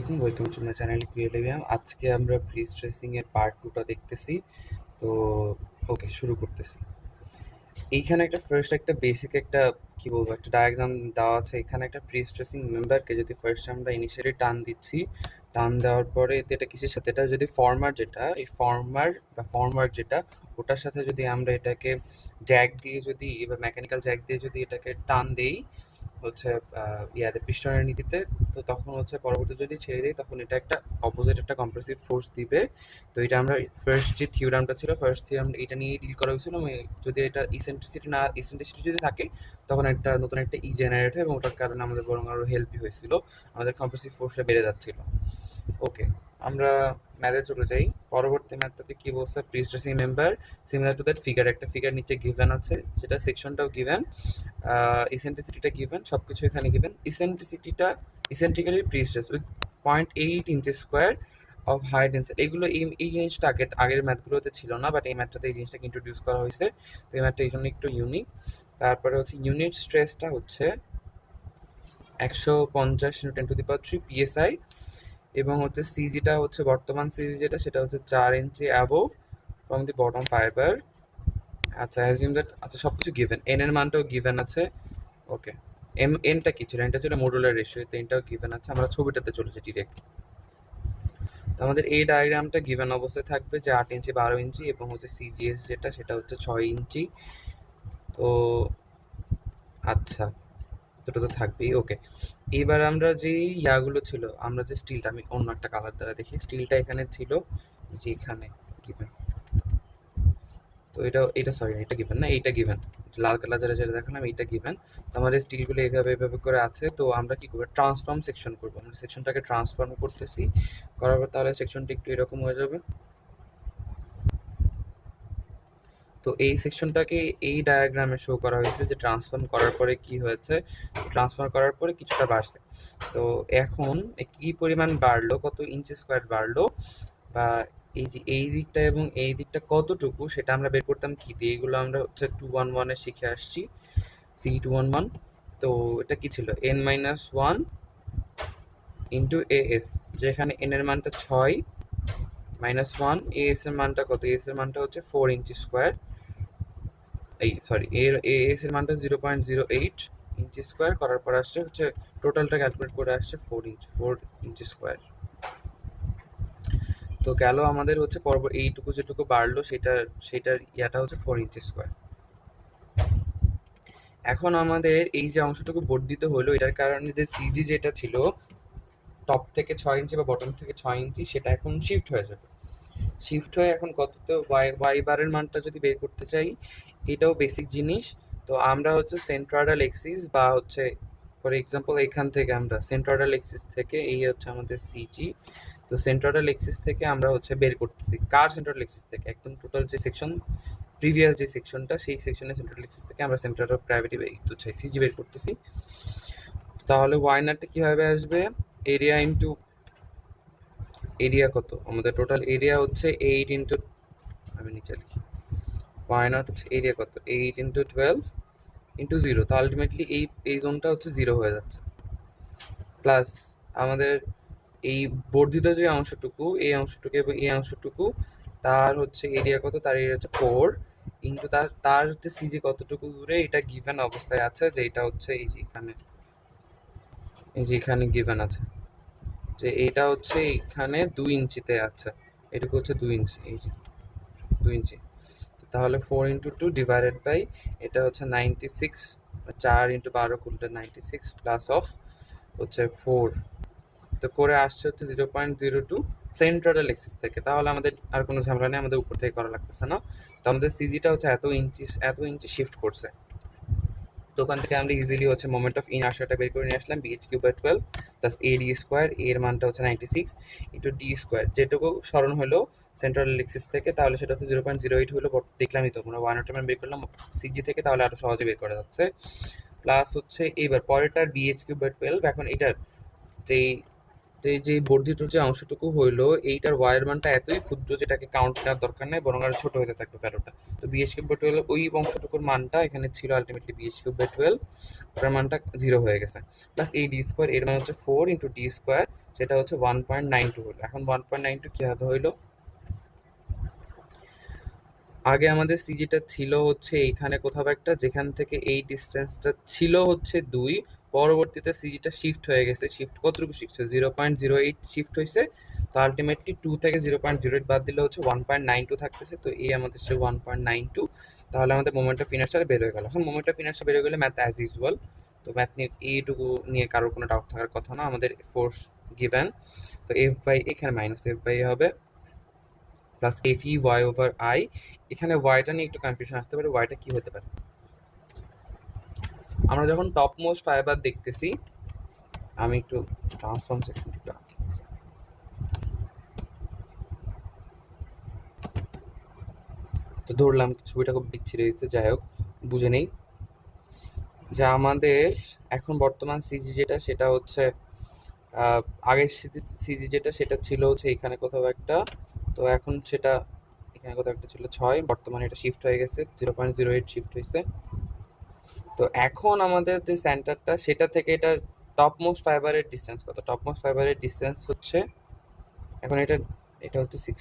আলাইকুম, welcome to my channel কিউএলএম। আজকে আমরা প্রি স্ট্রেসিং এর পার্ট 2টা দেখতেছি। তো ওকে, শুরু করতেছি। এইখানে একটা বেসিক একটা কি বলবো একটা ডায়াগ্রাম দেওয়া আছে। এখানে একটা প্রি স্ট্রেসিং মেম্বারকে যদি ফার্স্ট আমরা ইনিশিয়ালি টান দিচ্ছি, টান দেওয়ার পরে এতে এটা কিসের সাথে, এটা যদি ফর্মার যেটা এই ফর্মার বা ফর্মওয়ার্ক যেটা ওটার সাথে যদি আমরা এটাকে জ্যাক দিয়ে যদি এবার মেকানিক্যাল জ্যাক দিয়ে যদি এটাকে টান দেই হচ্ছে ইয়াতে পিস্টনের নীতিতে, তো তখন হচ্ছে পরবর্তী যদি ছেড়ে দিই তখন এটা একটা অপোজিট একটা কম্প্রেসিভ ফোর্স দিবে। তো এটা আমরা ফার্স্ট যে থিওরামটা ছিল, ফার্স্ট থিওরাম এটা নিয়ে ডিল করা হয়েছিল। যদি এটা ইসেন্ট্রিসিটি যদি থাকে তখন একটা নতুন একটা জেনারেট হয় এবং ওটার কারণে আমাদের বরং আরও হেল্পই হয়েছিল, আমাদের কম্প্রেসিভ ফোর্সটা বেড়ে যাচ্ছিল। ওকে, আমরা ম্যাথে চলে যাই। পরবর্তী ম্যাথটাতে কি বলছে, prestressing member similar to that figure, একটা ফিগার নিচে গিভেন আছে, সেটা সেকশনটাও গিভেন, ইসেন্ট্রিসিটিটা গিভেন, সব কিছু এখানে given. Eccentrically prestress with 0.8 inch square of high density. এগুলো এই জিনিসটা আগের ম্যাথগুলোতে ছিল না, বাট এই ম্যাথটাতে এই জিনিসটাকে ইন্ট্রোডিউস করা হয়েছে। তো এই ম্যাথটা এই জন্য একটু ইউনিক। তারপরে হচ্ছে ইউনিট স্ট্রেসটা হচ্ছে 150 × 10⁻³ PSI, এবং হচ্ছে সিজিটা হচ্ছে বর্তমান সিজি যেটা সেটা হচ্ছে 4 inch above from the bottom fibre. আচ্ছা, অ্যাজিউম দ্যাট, আচ্ছা সব কিছু গিভেন, এন এর মানটাও গিভেন আছে। ওকে, এনটা কি ছিল, এনটা ছিল মডুলার রেশিও, তো এনটাও গিভেন আছে। আমরা ছবিটাতে চলেছি ডিরেক্ট। তো আমাদের এই ডায়াগ্রামটা গিভেন অবস্থায় থাকবে যে 8 ইঞ্চি 12 ইঞ্চি, এবং হচ্ছে সিজিএস যেটা সেটা হচ্ছে 6 ইঞ্চি। তো আচ্ছা, দুটো তো থাকবেই। ওকে, এবার আমরা যে ইয়াগুলো ছিল, আমরা যে স্টিলটা, আমি অন্য একটা কালার দ্বারা দেখি, স্টিলটা এখানে ছিল যে এখানে গিভেন। তো এটা সরি, এটা গিভেন না, এইটা গিভেন, লাল কালার যেটা দেখালাম এইটা গিভেন। তো আমাদের স্টিলগুলো এইভাবে করে আছে। তো আমরা কি করবো, ট্রান্সফর্ম সেকশন করবো। আমরা সেকশনটাকে ট্রান্সফর্ম করতেছি, করার পর তাহলে সেকশনটা একটু এরকম হয়ে যাবে। তো এই সেকশনটাকে এই ডায়াগ্রামে শো করা হয়েছে যে ট্রান্সফর্ম করার পরে কি হয়েছে, ট্রান্সফার করার পরে কিছুটা বাড়ছে। তো এখন কি পরিমাণ বাড়লো, কত ইঞ্চি স্কোয়ার বাড়লো, বা এই যে এই দিকটা এবং এই দিকটা কতটুকু, সেটা আমরা বের করতাম কি দিয়ে, এইগুলো আমরা হচ্ছে 211-এ শিখে আসছি, CE211। তো এটা কি ছিল, n-1 ইন্টু as, যেখানে n এর মানটা 6 -1, as এর মানটা কত, as এর মানটা হচ্ছে 4 ইঞ্চি স্কোয়ার, এই সরি as এর মানটা 0.08 ইঞ্চি স্কোয়ার, করার পর আসছে হচ্ছে টোটালটা ক্যালকুলেট করে আসছে 4 ইঞ্চি স্কোয়ার। তো গেল আমাদের হচ্ছে এইটুকু যেটুকু বাড়লো সেটার ইয়াটা হচ্ছে 4 ইঞ্চি স্কোয়ার। এখন আমাদের এই যে অংশটুকু বর্ধিত হলো, এটার কারণে যে সিজি যেটা ছিল টপ থেকে 6 ইঞ্চি বা বটম থেকে 6 ইঞ্চি, সেটা এখন শিফট হয়ে যাবে। শিফট হয়ে এখন কততে ওয়াই বারের মানটা যদি বের করতে চাই, এটাও বেসিক জিনিস। তো আমরা হচ্ছে সেন্ট্রয়েডাল এক্সিস বা হচ্ছে ফর এক্সাম্পল এখান থেকে আমরা সেন্ট্রয়েডাল এক্সিস থেকে, এই হচ্ছে আমাদের সিজি, তো সেন্ট্রয়েডাল এক্সিস থেকে আমরা হচ্ছে বের করতেছি, কার সেন্ট্রয়েডাল এক্সিস থেকে, একদম টোটাল যে সেকশন প্রিভিয়াস যে সেকশনটা, সেই সেকশনের সেন্ট্রাল এক্সিস থেকে আমরা সেন্টার অফ গ্র্যাভিটি সিজি বের করতেছি। তাহলে ওয়াই নাটটা কিভাবে আসবে, এরিয়া ইন্টু এরিয়া কত, আমাদের টোটাল এরিয়া হচ্ছে 8 ইন্টু, আমি নিচে লিখি, ওয়াই নট হচ্ছে এরিয়া কত, 8 ইন্টু 12 ইন্টু 0। তো আলটিমেটলি এই জোনটা হচ্ছে 0 হয়ে যাচ্ছে। প্লাস আমাদের এই বর্ধিত যে অংশটুকু, এই অংশটুকু এবং এই অংশটুকু, তার হচ্ছে এরিয়া কত, তার এরিয়া হচ্ছে 4 ইন্টু তার হচ্ছে সিজি কতটুকু দূরে, এটা গিভেন অবস্থায় আছে, যে এটা হচ্ছে এই যে এখানে গিভেন আছে যে এটা হচ্ছে এখানে 2 ইঞ্চিতে আছে, এটুকু হচ্ছে 2 ইঞ্চি, এই যে 2 ইঞ্চি। তাহলে 4 ইন্টু 2 ডিভাইডেড বাই, এটা হচ্ছে 96, 4 ইন্টু 12 করলে 96 প্লাস অফ হচ্ছে 4, তো করে আসছে হচ্ছে 0.02 সেন্ট্রাল এক্সিস থেকে। তাহলে আমাদের আর কোনো ঝামেলা নেই, আমাদের উপর থেকে করা লাগতেছে না। তো আমাদের সিজিটা হচ্ছে এত ইঞ্চি শিফট করছে। তো ওখান থেকে আমরা ইজিলি হচ্ছে মোমেন্ট অফ ইনার্শিয়াটা বের করে নিয়ে আসলাম, bh3/12 প্লাস AD স্কোয়ার, এর মানটা হচ্ছে 96 ইন্টু ডি স্কোয়ার, যেটুকু স্মরণ হলো সেন্ট্রাল এক্সিস থেকে, তাহলে সেটা হচ্ছে 0.08 হলো, দেখলামই তো, আমরা 1 বের করলাম সিজি থেকে, তাহলে আরো সহজে বের করা যাচ্ছে। প্লাস হচ্ছে এইবার পরেরটার bh3/12, এখন এটার যেই তো এই যে বর্ধিত যে অংশটুকু হইলো, এইটার ওয়াইয়ের মানটা এতই ক্ষুদ্র যেটাকে কাউন্ট করার দরকার নেই, বরং আরো ছোট হতে থাকবে ভ্যালুটা। তো বিএস কিউব বাই 12 ওই অংশটুকুর মানটা এখানে ছিল আলটিমেটলি বিএস কিউব বাই 12, ওটার মানটা 0 হয়ে গেছে। প্লাস এই ডি স্কোয়ার, এর মান হচ্ছে 4 ইন্টু ডি স্কোয়ার, সেটা হচ্ছে 1.92 হলো। এখন 1.92 কিভাবে হইলো? আগে আমাদের সিজিটা ছিল হচ্ছে এইখানে কোথাও একটা, যেখান থেকে এই ডিস্টেন্সটা ছিল হচ্ছে 2, পরবর্তীতে সিজিটা শিফট হয়ে গেছে। শিফট কতটুকু শিফট হয়েছে? 0.08 শিফট হয়েছে। তো আলটিমেটলি 2 থেকে 0.08 বাদ দিলে হচ্ছে 1.92 থাকতেছে। তো এই আমাদের সে 1.92, তাহলে আমাদের মোমেন্ট অফ ইনার্শিয়া বের হয়ে গেল। এখন মোমেন্ট অফ ইনার্শিয়া বের হয়ে গেলে ম্যাথ অ্যাজ ইউজুয়াল। তো ম্যাথ নিয়ে এইটুকু নিয়ে কারোর কোনো ডাউট থাকার কথা না, আমাদের ফোর্স গিভেন। তো এফ বাই, এখানে মাইনাস এফ বাই হবে plus F E Y over I. এখানে ওয়াইটা নিয়ে একটু কনফিউশন আসতে পারে, ওয়াইটা কি হতে পারে? আমরা যখন টপ মোস্ট ফাইবার দেখতেছি, আমি একটু ট্রান্সফর্ম সেকশনটা আঁকি। তো ধরলাম ছবিটা খুব বিচ্ছিরি হয়েছে, যাই হোক বুঝে নেই যে আমাদের এখন বর্তমান সিজি যেটা সেটা হচ্ছে আগের সিজি যেটা সেটা ছিল হচ্ছে এখানে কোথাও একটা। তো এখন সেটা এখানে কোথাও একটা ছিল 6, বর্তমানে এটা শিফট হয়ে গেছে 0.08 শিফট হয়েছে। তো এখন আমাদের যে সেন্টারটা সেটা থেকে এটা টপ মোস্ট ফাইবারের ডিস্টেন্স কত? টপ মোস্ট ফাইবারের ডিস্টেন্স হচ্ছে এখন এটা, এটা হচ্ছে 6,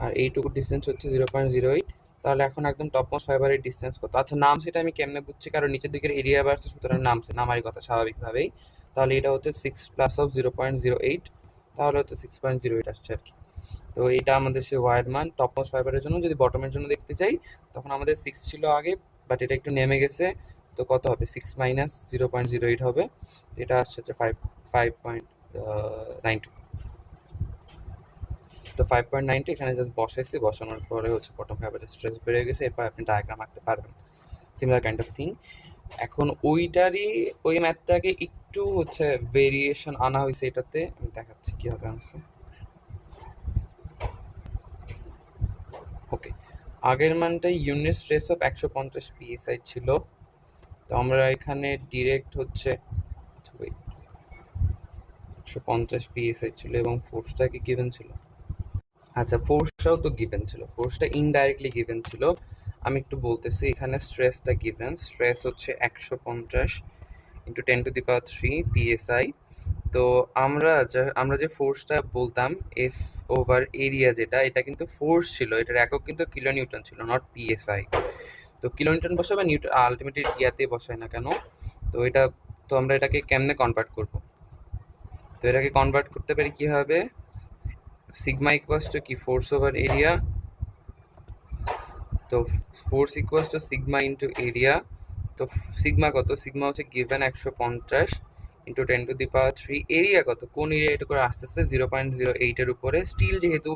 আর এইটুকু ডিস্টেন্স হচ্ছে 0.08। তাহলে এখন একদম টপ মোস্ট ফাইবারের ডিস্টেন্স কত? আচ্ছা নাম সেটা আমি কেমনে বুঝছি, কারণ নিচের দিকের এরিয়া বাড়ছে, সুতরাং নামছে, নামারই কথা স্বাভাবিকভাবেই। তাহলে এটা হচ্ছে 6 প্লাস অফ 0.08, তাহলে হচ্ছে 6.08 আসছে আর কি। তো এটা আমাদের সে ওয়াইড মান টপ মোস্ট ফাইবারের জন্য। যদি বটমের জন্য দেখতে চাই, তখন আমাদের 6 ছিল আগে, বাট এটা একটু নেমে গেছে। তো কত হবে? 6 মাইনাস 0.08 হবে। তো এটা আসছে হচ্ছে 5.92। তো 5.92 এখানে জাস্ট বসাইছি, বসানোর পরে হচ্ছে বটম ফাইবারের স্ট্রেস বেড়ে গেছে। এরপর আপনি ডায়াগ্রাম আঁকতে পারবেন, সিমিলার কাইন্ড অফ থিং। এখন ওইটারই ওই ম্যাথটাকে একটু হচ্ছে ভেরিয়েশন আনা হয়েছে এটাতে, আমি দেখাচ্ছি কীভাবে আনছে। ওকে, আগের মানটাই ইউনিট স্ট্রেস অফ 150 পিএসআই ছিল। তো আমরা এখানে ডিরেক্ট হচ্ছে 150 পিএসআই ছিল এবং ফোর্সটা কি গিভেন ছিল? আচ্ছা ফোর্সটাও তো গিভেন ছিল, ফোর্সটা ইনডাইরেক্টলি গিভেন ছিল। আমি একটু বলতেছি, এখানে স্ট্রেসটা গিভেন, স্ট্রেস হচ্ছে 150 ইন্টু 10⁻³ পিএসআই। তো আমরা যে ফোর্সটা বলতাম এফ ওভার এরিয়া, যেটা এটা কিন্তু ফোর্স ছিল, এটার একক কিন্তু কিলো নিউটন ছিল, নট পিএসআই। তো কিলো নিউটন বসাবে বা নিউটন আলটিমেটলি ইয়াতে বসায় না কেন? তো এটা, তো আমরা এটাকে কেমনে কনভার্ট করব? তো এটাকে কনভার্ট করতে পারি কিভাবে? সিগমা ইকুয়ালস টু কি? Force over area. তো force equals to sigma into area. তো সিগমা কত? সিগমা হচ্ছে গিভেন 150 ইন্টু 10⁻³। এরিয়া কত? কোন এরিয়া এটা করে আসতেছে? 0.08-এর উপরে। স্টিল যেহেতু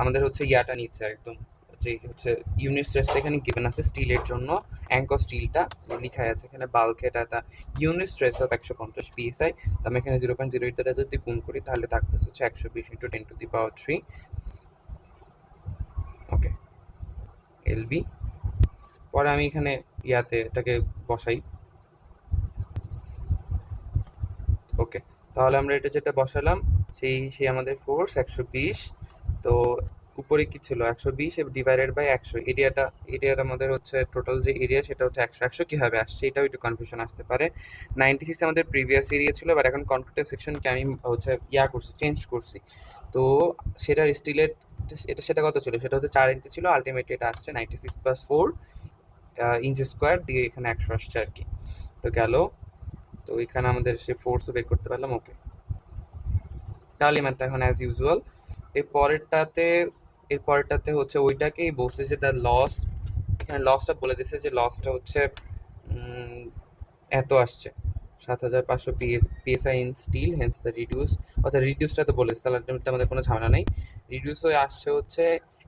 আমাদের হচ্ছে ইয়াটা নিচ্ছে একদম, যে হচ্ছে ইউনিট স্ট্রেসটা এখানে গিভেন আছে স্টিলের জন্য, অ্যাঙ্কর স্টিলটা লেখা আছে এখানে বাল্কে, এটা ইউনিট স্ট্রেস অফ 150 পিএসআই। আমি এখানে 0.08 দ্বারা যদি গুণ করি তাহলে থাকতেছে হচ্ছে 120 ইন্টু 10⁻³। ওকে, এলবি। পরে আমি এখানে ইয়াতে এটাকে বসাই। ওকে, তাহলে আমরা এটা যেটা বসালাম সেই আমাদের ফোর্স 120। তো উপরে কি ছিল? 120 ডিভাইডেড বাই 100। এরিয়াটা আমাদের হচ্ছে টোটাল যে এরিয়া সেটা হচ্ছে 100। 100 কিভাবে আসছে এটাও একটু কনফিউশন আসতে পারে। 96 আমাদের প্রিভিয়াস এরিয়া ছিল, বাট এখন কনক্রিটের সেকশনকে আমি হচ্ছে করছি, চেঞ্জ করছি। তো সেটার স্টিলের এটা সেটা কত ছিল? সেটা হচ্ছে 4 ইঞ্চি ছিল, আলটিমেটলি এটা আসছে 96 প্লাস 4 ইঞ্চি স্কোয়ার দিয়ে এখানে 100 আসছে আর কি। তো গেল, তো এখানে আমাদের সে ফোর্সও বের করতে পারলাম। ওকে, তাহলে ম্যাথটা এখন অ্যাজ ইউজুয়াল। এর পরেরটাতে হচ্ছে ওইটাকেই বলছে যে দ্য লস, এখানে লসটা বলে দিচ্ছে যে লসটা হচ্ছে এত আসছে 7500 PSI in steel, hence the reduce. অর্থাৎ রিডিউসটা তো বলেছে, তাহলে আলটিমেটলি আমাদের কোনো ঝামেলা নেই। রিডিউস হয়ে আসছে হচ্ছে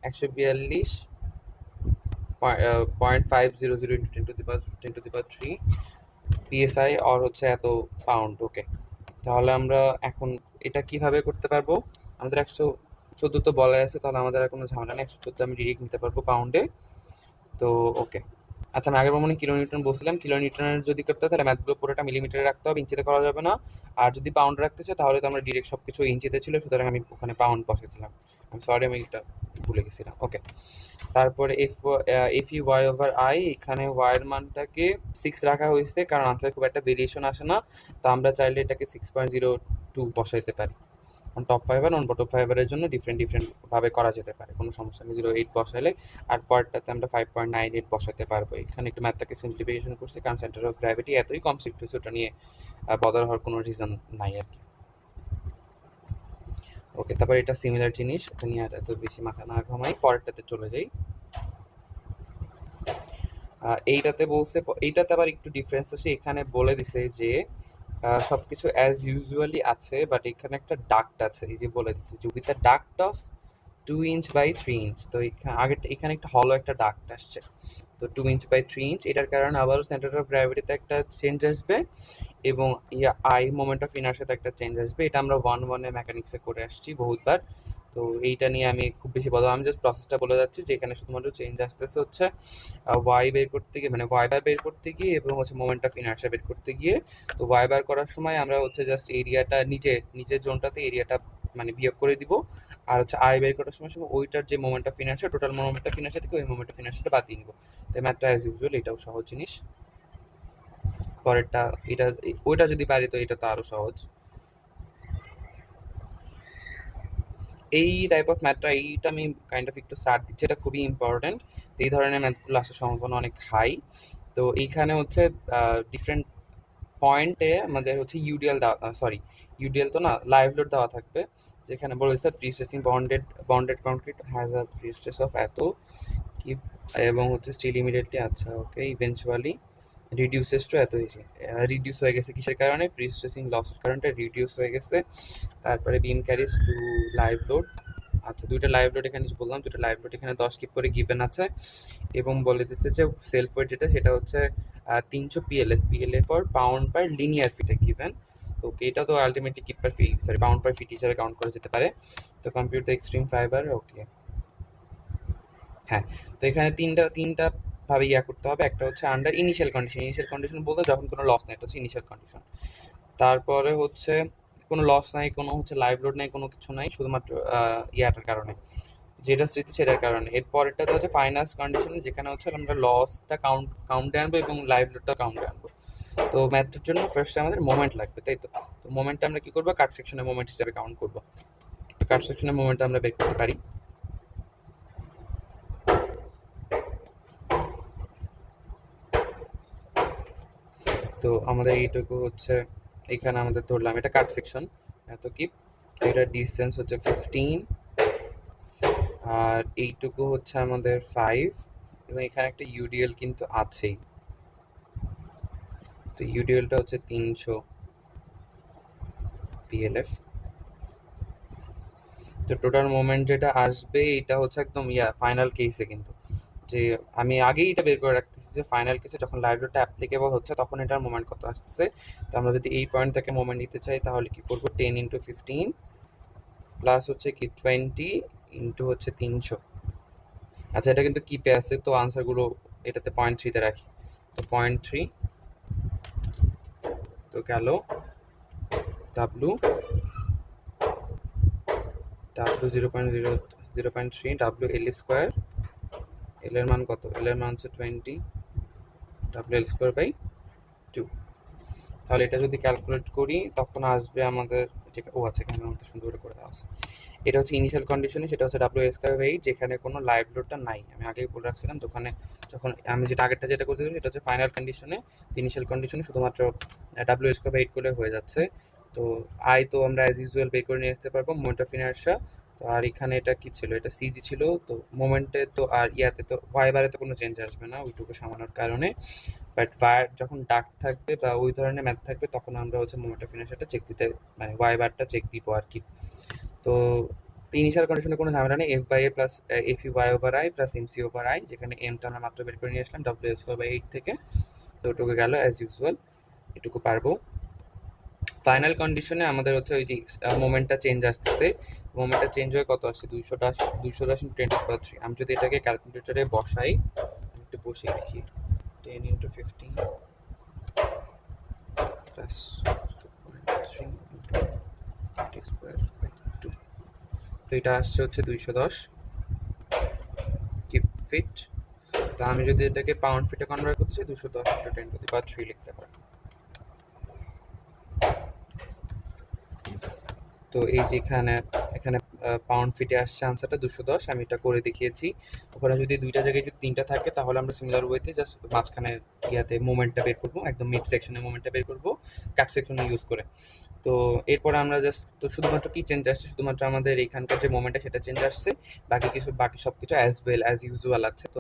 142.500 ইন্টু 10⁻³ পিএসআই, আর হচ্ছে এত পাউন্ড। ওকে, তাহলে আমরা এখন এটা কিভাবে করতে পারবো? আমাদের 114 তো বলা আছে, তাহলে আমাদের আর কোনো ঝামেলা নেই, 114 আমি ডিরেক্ট নিতে পারবো পাউন্ডে। তো ওকে, আচ্ছা, আমি আগের মনে কিলো নিউটন বলছিলাম, কিলো নিউটনের যদি করতে হয় তাহলে ম্যাথগুলো পুরোটা মিলিমিটারে রাখতে হবে, ইঞ্চিতে করা যাবে না। আর যদি পাউন্ড রাখতে চাই তাহলে তো আমরা ডিরেক্ট সবকিছু ইঞ্চিতে ছিল, সুতরাং আমি ওখানে পাউন্ড বসেছিলাম। আমি সরি, আমি এটা ভুলে গেছিলাম। ওকে, তারপরে F U Y over I, এখানে ওয়াই এর মানটাকে 6 রাখা হয়েছে কারণ আনসার খুব একটা ভেরিয়েশন আসে না। তো আমরা চাইলে এটাকে 6.02 বসাইতে পারি। টপ ফাইবার অন বটম ফাইবারের জন্য ডিফারেন্ট ডিফারেন্ট ভাবে করা যেতে পারে, কোনো সমস্যা নেই। 0.8 বসাইলে আর পরেরটাতে আমরা 5.98 বসাতে পারবো। এখানে একটু ম্যাথটাকে সিম্পলিফিকেশন করছি কারণ সেন্টার অফ গ্র্যাভিটি এতই কম শিফট হয়েছে, ওটা নিয়ে বদার হওয়ার কোনো রিজন নাই আর কি। ওকে, তারপর এটা সিমিলার জিনিস, এটা নিয়ে আর এত বেশি মাথা না ঘামাই, পরেরটাতে চলে যাই। এইটাতে বলছে, এইটাতে আবার একটু ডিফারেন্স আছে। এখানে বলে দিছে যে সবকিছু অ্যাজ ইউজুয়ালি আছে, বাট এখানে একটা ডাক্ট আছে। এই যে বলে দিছে যে with the duct of 2 inch by 3 inch. তো এখানে একটা হলো একটা ডাক্ট আসছে। তো 2 ইঞ্চ বাই 3 ইঞ্চ, এটার কারণে আবারও সেন্টার অফ গ্র্যাভিটিতে একটা চেঞ্জ আসবে এবং আই মোমেন্ট অফ ইনার্সিয়াতে একটা চেঞ্জ আসবে। এটা আমরা 1-1 মেকানিক্সে করে আসছি বহুতবার। তো এইটা নিয়ে আমি খুব বেশি বলবো, আমি জাস্ট প্রসেসটা বলে যাচ্ছি যে এখানে শুধুমাত্র চেঞ্জ আসতেছে হচ্ছে ওয়াই বের করতে গিয়ে, মানে ওয়াই বার বের করতে গিয়ে এবং হচ্ছে মোমেন্ট অফ ইনার্সিয়া বের করতে গিয়ে। তো ওয়াই বার করার সময় আমরা হচ্ছে জাস্ট এরিয়াটা নিচের জোনটাতে এরিয়াটা মানে বিয়োগ করে দিব, আর হচ্ছে আই বের করার সময় ওইটার যে moment of inertia, total moment of inertia থেকে ওই মোমেন্ট অফ ইনার্সিয়াটা বাদ দিয়ে নিব। তাই ম্যাথটা অ্যাজ ইউজুয়াল, এটাও সহজ জিনিস। পরেরটা এটা, ওইটা যদি পারি তো এটা তো আরো সহজ। এই টাইপ অফ ম্যাথটা, এইটা আমি কাইন্ড অফ একটু সার দিচ্ছি, এটা খুবই ইম্পর্টেন্ট। এই ধরনের ম্যাথগুলো আসার সম্ভাবনা অনেক হাই। তো এইখানে হচ্ছে ডিফারেন্ট পয়েন্টে আমাদের হচ্ছে ইউডিএল দেওয়া, সরি ইউডিএল তো না, লাইভ লোড দেওয়া থাকবে। যেখানে বলেছে prestressing bonded concrete has a prestress of এত কি, এবং হচ্ছে স্টিল ইমিডিয়েটলি, আচ্ছা ওকে, ইভেনচুয়ালি রিডিউসেস টু এত। রিডিউস হয়ে গেছে কিসের কারণে? প্রিস্ট্রেসিং লসের কারণে রিডিউস হয়ে গেছে। তারপরে বিম ক্যারিজ টু লাইভ লোড, আচ্ছা দুইটা লাইভ লোড এখানে বললাম, দুটো লাইভ লোড এখানে 10 কিপ করে গিভেন আছে। এবং বলে দিচ্ছে যে সেলফ ওয়েট যেটা, সেটা হচ্ছে 300 PLF for pound per linear ফিটে গিভেন। তো এটা তো আলটিমেটলি কিপ পার ফিট, সরি পাউন্ড পার ফিট হিসাবে কাউন্ট করা যেতে পারে। তো কম্পিউট দ্য এক্সট্রিম ফাইবার, ওকে হ্যাঁ। তো এখানে তিনটা ভাবে করতে হবে। একটা হচ্ছে under initial condition. Initial condition বলতে যখন কোনো লস নাই, এটা হচ্ছে ইনিশিয়াল কন্ডিশন। তারপরে হচ্ছে কোনো লস নাই, কোনো হচ্ছে লাইভ লোড নাই, কোনো কিছু নাই, শুধুমাত্র ইয়াটার কারণে, যেটা স্মৃতি সেটার কারণে। এরপরেরটাতে হচ্ছে ফাইনাল কন্ডিশন, যেখানে হচ্ছে আমরা লসটা কাউন্টে আনবো এবং লাইভ লোডটা কাউন্টে আনবো। তো ম্যাথের জন্য ফার্স্টে আমাদের মোমেন্ট লাগবে, তাই তো? তো মোমেন্টটা আমরা কি করবো? কাট সেকশনের মোমেন্ট হিসাবে কাউন্ট করবো। তো কাট সেকশনের মোমেন্টটা আমরা বের করতে পারি। তো আমাদের এইটুকু হচ্ছে, এখানে আমাদের ধরলাম এটা কাট সেকশন, এত কি, এটা ডিসটেন্স হচ্ছে 15, আর এইটুকু হচ্ছে আমাদের 5, এবং এখানে একটা ইউডিএল কিন্তু আছেই। তো ইউডিএলটা হচ্ছে 300 পিএলএফ। তো টোটাল মোমেন্ট যেটা আসবে এটা হচ্ছে একদম ফাইনাল কেসে, কিন্তু যে আমি আগেই এটা বের করে রাখতেছি যে ফাইনাল কেসে যখন লাইভ লোডটা অ্যাপ্লিকেবল হচ্ছে তখন এটার মোমেন্ট কত আসতেছে। তো আমরা যদি এই পয়েন্ট থেকে মোমেন্ট নিতে চাই তাহলে কি করবো? 10 ইন্টু 15 প্লাস হচ্ছে কি 20 ইন্টু হচ্ছে 300। আচ্ছা, এটা কিন্তু কিপে আছে, তো আনসারগুলো এটাতে 0.3-তে রাখি। তো 0.3, তো গেল ডাব্লু 0.3, ডাব্লু এল স্কোয়ার, এল এর মান কত? এল এর মান হচ্ছে 20, ডাব্লু এল স্কোয়ার বাই 2। তাহলে এটা যদি ক্যালকুলেট করি তখন আসবে আমাদের, ও আচ্ছা এখানে আমাদের সুন্দর করে দেওয়া আছে। এটা হচ্ছে ইনিশিয়াল কন্ডিশনে, সেটা হচ্ছে ডাব্লু এস স্কোয়ার বাই 8, যেখানে কোনো লাইভ লোডটা নাই। আমি আগেই বলে রাখছিলাম, যখন আমি আগেরটা যেটা করতেছি সেটা হচ্ছে ফাইনাল কন্ডিশনে। ইনিশিয়াল কন্ডিশনে শুধুমাত্র ডাব্লু এস স্কোয়ার বাই 8 করলে হয়ে যাচ্ছে। তো আই তো আমরা অ্যাজ ইউজুয়াল বের করে নিয়ে আসতে পারবো, মোমেন্ট অফ ইনার্শিয়া। তো আর এখানে এটা কি ছিল? এটা সিজি ছিল। তো মোমেন্টে তো আর ইয়াতে তো ওয়াই বারে তো কোনো চেঞ্জ আসবে না ওইটুকু সামানোর কারণে। বাট ওয়ার যখন ডাক থাকবে বা ওই ধরনের ম্যাথ থাকবে তখন আমরা হচ্ছে মোমেন্ট অফ ইনার্শিয়াটা চেক দিতে, মানে ওয়াই বারটা চেক দিব আর কি। তো ইনিশিয়াল কন্ডিশনে কোনো ঝামেলা নেই, F by A plus F U Y over I plus M C over I, যেখানে এমটা আমরা মাত্র বের করে নিয়ে আসলাম ডাব্লিউ এস বাই 8 থেকে। তো ওটুকু গেল অ্যাজ ইউজুয়াল, এটুকু পারবো। ফাইনাল কন্ডিশনে আমাদের হচ্ছে ওই যে মোমেন্টটা চেঞ্জ আসতেছে, মোমেন্টটা চেঞ্জ হয়ে কত আসছে? 210 × 10⁻³ আমি যদি এটাকে ক্যালকুলেটরে বসাই, একটু বসিয়ে দেখি। 10 into 15 plus 2.3 into 80 square by 2, তো এটা আসছে হচ্ছে 210 কিউব ফিট। তো আমি যদি এটাকে পাউন্ড ফিটে কনভার্ট করতে চাই 210 into 10 to the power 3 লিখতে পারি। তো এই যে এখানে পাউন্ড ফিটে আসছে আনসারটা 210, আমি এটা করে দেখিয়েছি। ওখানে যদি দুইটা জায়গায় যদি তিনটা থাকে তাহলে আমরা সিমিলার ওয়েতে জাস্ট মাঝখানে ইয়াতে মোমেন্টটা বের করবো, একদম মিড সেকশনের মোমেন্টটা বের করবো কাট সেকশনে ইউজ করে। তো এরপরে আমরা জাস্ট তো শুধুমাত্র কি চেঞ্জ আসছে, শুধুমাত্র আমাদের এখানকার যে মোমেন্টটা সেটা চেঞ্জ আসছে, বাকি সব কিছু অ্যাজ ওয়েল অ্যাজ ইউজুয়াল আছে। তো